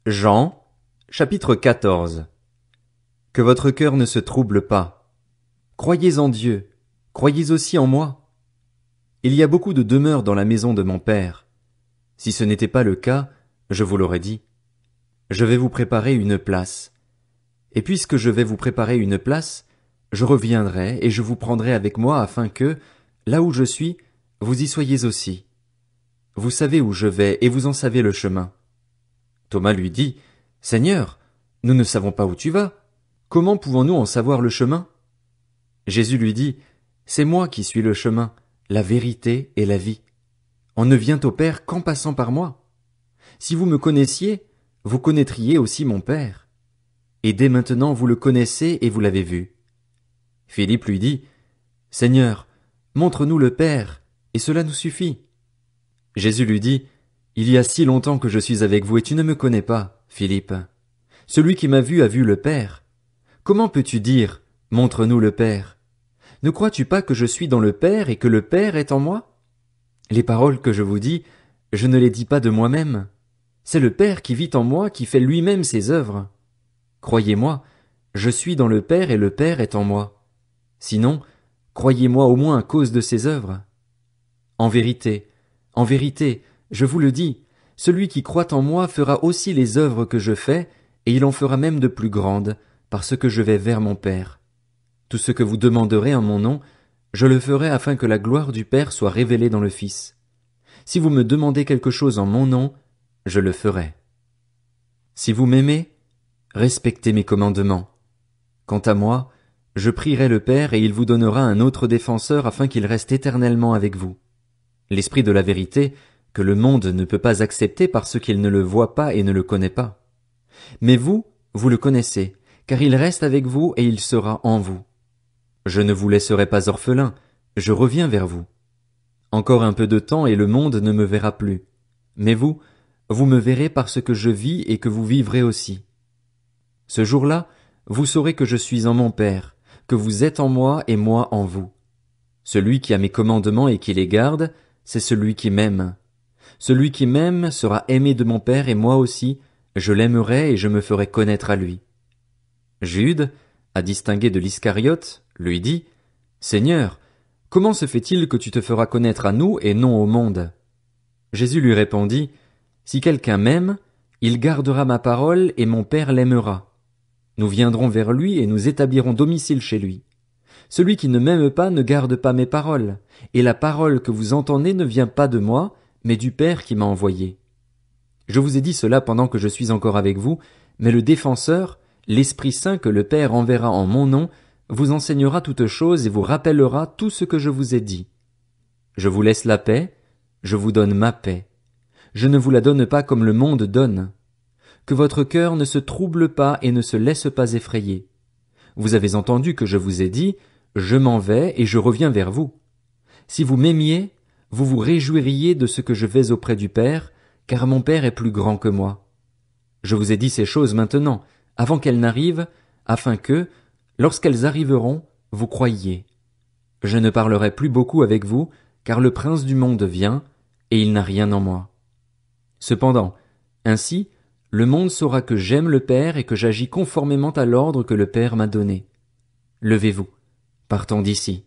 Jean, chapitre 14. Que votre cœur ne se trouble pas. Croyez en Dieu, croyez aussi en moi. Il y a beaucoup de demeures dans la maison de mon Père. Si ce n'était pas le cas, je vous l'aurais dit. Je vais vous préparer une place. Et puisque je vais vous préparer une place, je reviendrai et je vous prendrai avec moi afin que, là où je suis, vous y soyez aussi. Vous savez où je vais et vous en savez le chemin. Thomas lui dit, Seigneur, nous ne savons pas où tu vas. Comment pouvons-nous en savoir le chemin? Jésus lui dit, C'est moi qui suis le chemin, la vérité et la vie. On ne vient au Père qu'en passant par moi. Si vous me connaissiez, vous connaîtriez aussi mon Père. Et dès maintenant vous le connaissez et vous l'avez vu. Philippe lui dit, Seigneur, montre-nous le Père, et cela nous suffit. Jésus lui dit, Il y a si longtemps que je suis avec vous et tu ne me connais pas, Philippe. Celui qui m'a vu a vu le Père. Comment peux-tu dire, montre-nous le Père? Ne crois-tu pas que je suis dans le Père et que le Père est en moi? Les paroles que je vous dis, je ne les dis pas de moi-même. C'est le Père qui vit en moi qui fait lui-même ses œuvres. Croyez-moi, je suis dans le Père et le Père est en moi. Sinon, croyez-moi au moins à cause de ses œuvres. En vérité, je vous le dis, celui qui croit en moi fera aussi les œuvres que je fais, et il en fera même de plus grandes, parce que je vais vers mon Père. Tout ce que vous demanderez en mon nom, je le ferai afin que la gloire du Père soit révélée dans le Fils. Si vous me demandez quelque chose en mon nom, je le ferai. Si vous m'aimez, respectez mes commandements. Quant à moi, je prierai le Père et il vous donnera un autre défenseur afin qu'il reste éternellement avec vous. L'Esprit de la vérité, que le monde ne peut pas accepter parce qu'il ne le voit pas et ne le connaît pas. Mais vous, vous le connaissez, car il reste avec vous et il sera en vous. Je ne vous laisserai pas orphelin, je reviens vers vous. Encore un peu de temps et le monde ne me verra plus. Mais vous, vous me verrez parce que je vis et que vous vivrez aussi. Ce jour-là, vous saurez que je suis en mon Père, que vous êtes en moi et moi en vous. Celui qui a mes commandements et qui les garde, c'est celui qui m'aime. Celui qui m'aime sera aimé de mon Père et moi aussi, je l'aimerai et je me ferai connaître à lui. Jude, à distinguer de l'Iscariote, lui dit, Seigneur, comment se fait-il que tu te feras connaître à nous et non au monde? Jésus lui répondit, Si quelqu'un m'aime, il gardera ma parole et mon Père l'aimera. Nous viendrons vers lui et nous établirons domicile chez lui. Celui qui ne m'aime pas ne garde pas mes paroles, et la parole que vous entendez ne vient pas de moi, mais du Père qui m'a envoyé. Je vous ai dit cela pendant que je suis encore avec vous, mais le Défenseur, l'Esprit Saint que le Père enverra en mon nom, vous enseignera toutes choses et vous rappellera tout ce que je vous ai dit. Je vous laisse la paix, je vous donne ma paix. Je ne vous la donne pas comme le monde donne. Que votre cœur ne se trouble pas et ne se laisse pas effrayer. Vous avez entendu que je vous ai dit, je m'en vais et je reviens vers vous. Si vous m'aimiez, vous vous réjouiriez de ce que je vais auprès du Père, car mon Père est plus grand que moi. Je vous ai dit ces choses maintenant, avant qu'elles n'arrivent, afin que, lorsqu'elles arriveront, vous croyiez. Je ne parlerai plus beaucoup avec vous, car le prince du monde vient, et il n'a rien en moi. Cependant, ainsi, le monde saura que j'aime le Père et que j'agis conformément à l'ordre que le Père m'a donné. Levez-vous, partons d'ici.